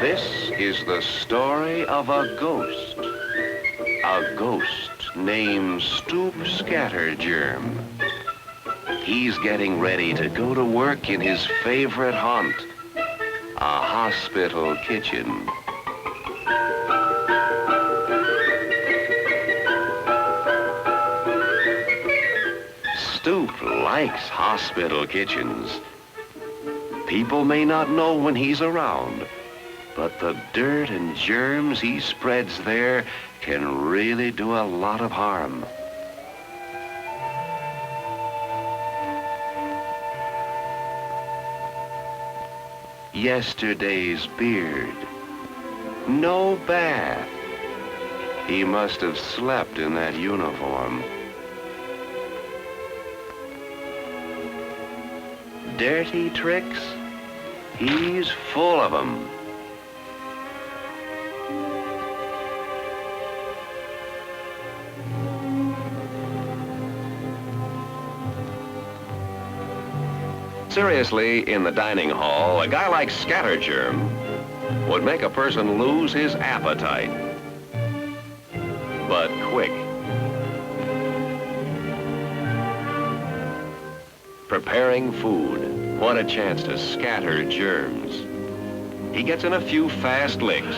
This is the story of a ghost. A ghost named Stoop Scattergerm. He's getting ready to go to work in his favorite haunt, a hospital kitchen. Stoop likes hospital kitchens. People may not know when he's around, but the dirt and germs he spreads there can really do a lot of harm. Yesterday's beard. No bath. He must have slept in that uniform. Dirty tricks? He's full of them. Seriously, in the dining hall, a guy like Scattergerm would make a person lose his appetite. But quick. Preparing food. What a chance to scatter germs. He gets in a few fast licks,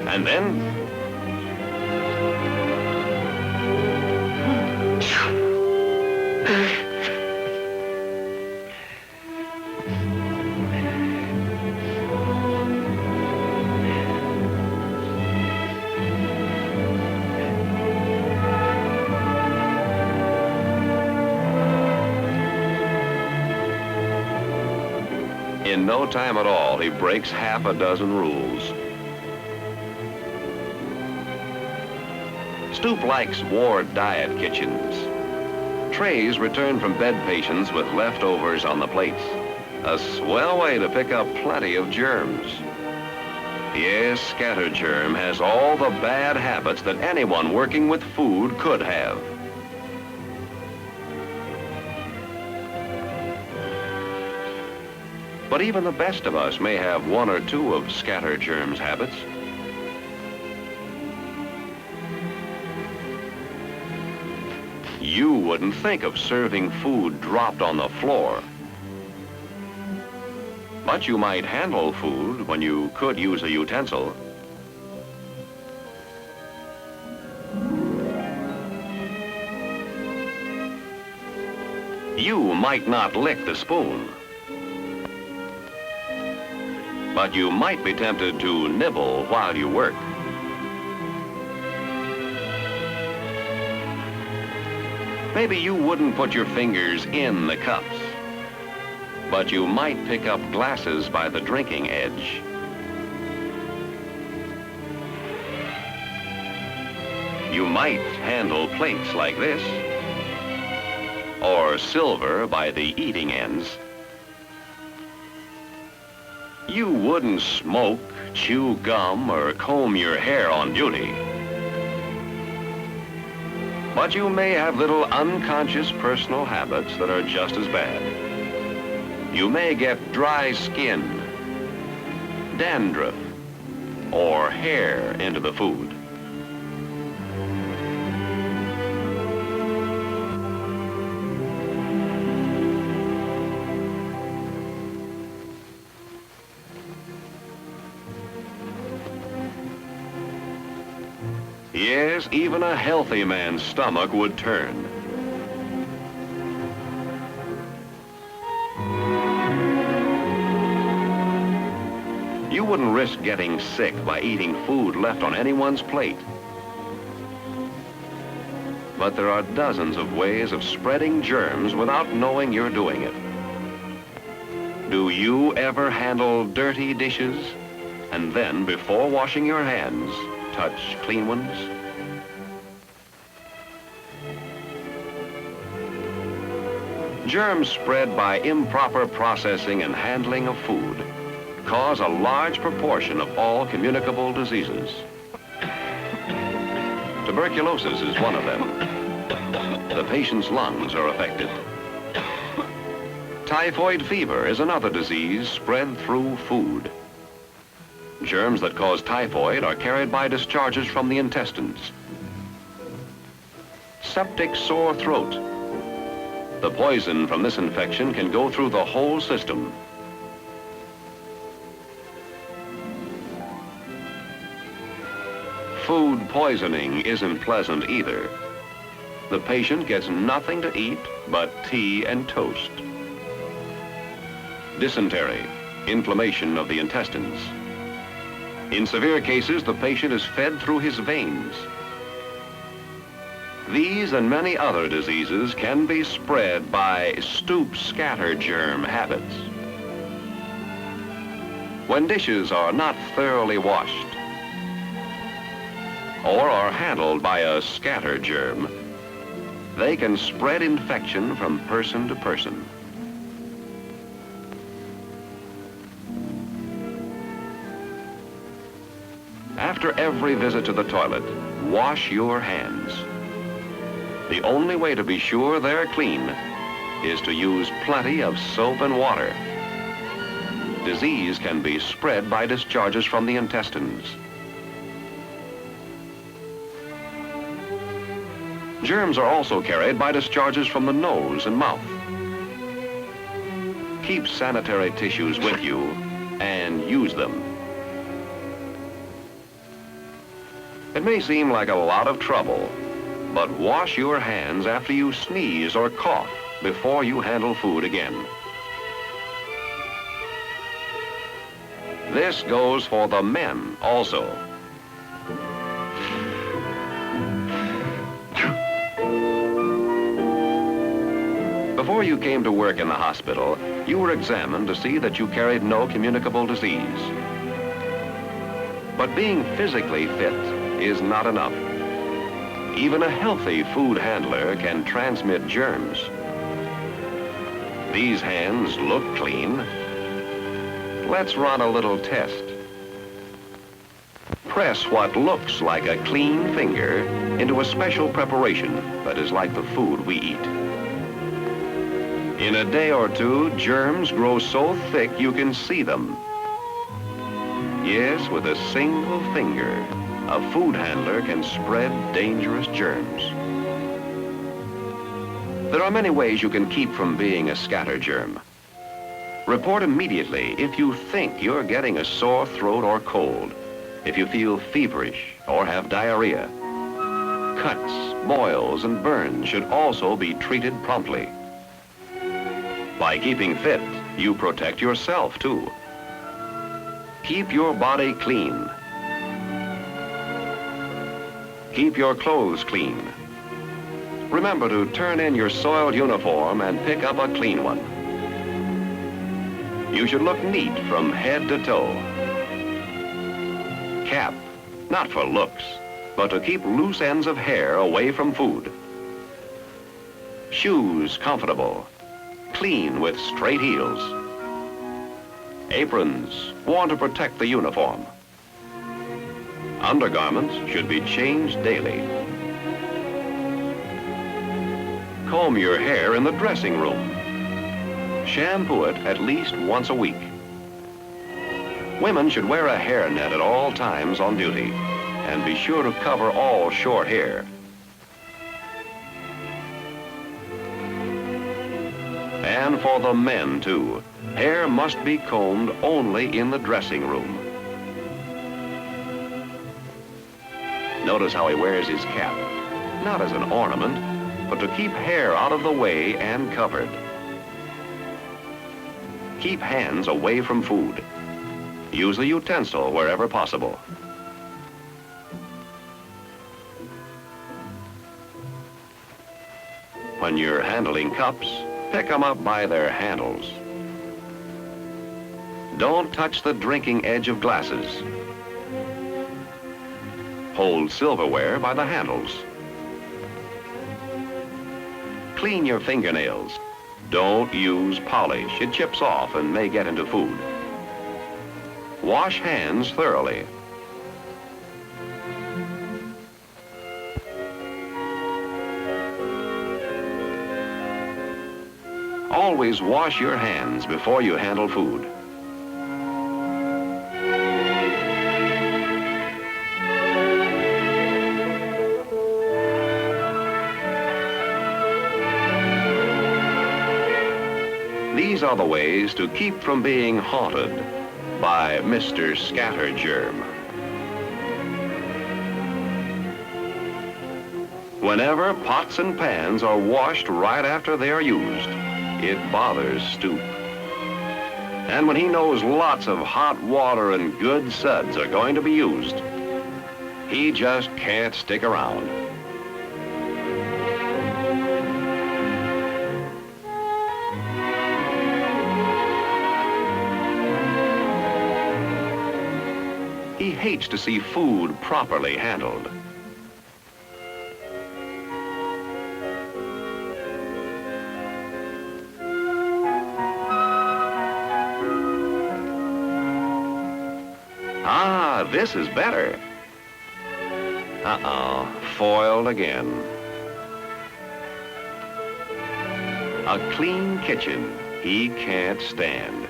and then... in no time at all, he breaks half a dozen rules. Stoop likes ward diet kitchens. Trays returned from bed patients with leftovers on the plates. A swell way to pick up plenty of germs. Yes, Scattergerm has all the bad habits that anyone working with food could have. But even the best of us may have one or two of Scattergerm's habits. You wouldn't think of serving food dropped on the floor. But you might handle food when you could use a utensil. You might not lick the spoon. But you might be tempted to nibble while you work. Maybe you wouldn't put your fingers in the cups, but you might pick up glasses by the drinking edge. You might handle plates like this, or silver by the eating ends. You wouldn't smoke, chew gum, or comb your hair on duty. But you may have little unconscious personal habits that are just as bad. You may get dry skin, dandruff, or hair into the food. Yes, even a healthy man's stomach would turn. You wouldn't risk getting sick by eating food left on anyone's plate. But there are dozens of ways of spreading germs without knowing you're doing it. Do you ever handle dirty dishes and then, before washing your hands, touch clean ones? Germs spread by improper processing and handling of food cause a large proportion of all communicable diseases. Tuberculosis is one of them. The patient's lungs are affected. Typhoid fever is another disease spread through food. Germs that cause typhoid are carried by discharges from the intestines. Septic sore throat. The poison from this infection can go through the whole system. Food poisoning isn't pleasant either. The patient gets nothing to eat but tea and toast. Dysentery, inflammation of the intestines. In severe cases, the patient is fed through his veins. These and many other diseases can be spread by Stoop Scattergerm habits. When dishes are not thoroughly washed or are handled by a scattergerm, they can spread infection from person to person. After every visit to the toilet, wash your hands. The only way to be sure they're clean is to use plenty of soap and water. Disease can be spread by discharges from the intestines. Germs are also carried by discharges from the nose and mouth. Keep sanitary tissues with you and use them. It may seem like a lot of trouble, but wash your hands after you sneeze or cough before you handle food again. This goes for the men also. Before you came to work in the hospital, you were examined to see that you carried no communicable disease. But being physically fit is not enough. Even a healthy food handler can transmit germs. These hands look clean. Let's run a little test. Press what looks like a clean finger into a special preparation that is like the food we eat. In a day or two, germs grow so thick you can see them. Yes, with a single finger, a food handler can spread dangerous germs. There are many ways you can keep from being a scattergerm. Report immediately if you think you're getting a sore throat or cold, if you feel feverish or have diarrhea. Cuts, boils, and burns should also be treated promptly. By keeping fit, you protect yourself too. Keep your body clean. Keep your clothes clean. Remember to turn in your soiled uniform and pick up a clean one. You should look neat from head to toe. Cap, not for looks, but to keep loose ends of hair away from food. Shoes comfortable, clean with straight heels. Aprons worn to protect the uniform. Undergarments should be changed daily. Comb your hair in the dressing room. Shampoo it at least once a week. Women should wear a hairnet at all times on duty and be sure to cover all short hair. And for the men too, hair must be combed only in the dressing room. Notice how he wears his cap, not as an ornament, but to keep hair out of the way and covered. Keep hands away from food. Use a utensil wherever possible. When you're handling cups, pick them up by their handles. Don't touch the drinking edge of glasses. Hold silverware by the handles. Clean your fingernails. Don't use polish. It chips off and may get into food. Wash hands thoroughly. Always wash your hands before you handle food. These are the ways to keep from being haunted by Mr. Scattergerm. Whenever pots and pans are washed right after they are used, it bothers Stoop. And when he knows lots of hot water and good suds are going to be used, he just can't stick around. He hates to see food properly handled. Ah, this is better. Uh-oh, foiled again. A clean kitchen he can't stand.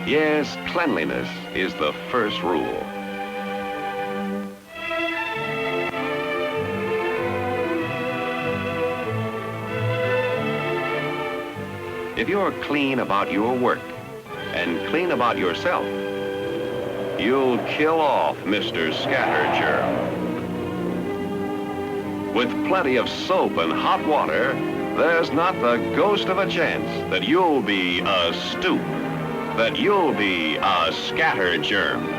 Yes, cleanliness is the first rule. If you're clean about your work and clean about yourself, you'll kill off Mr. Scattergerm. With plenty of soap and hot water, there's not the ghost of a chance that you'll be a Stoop, that you'll be a Scattergerm.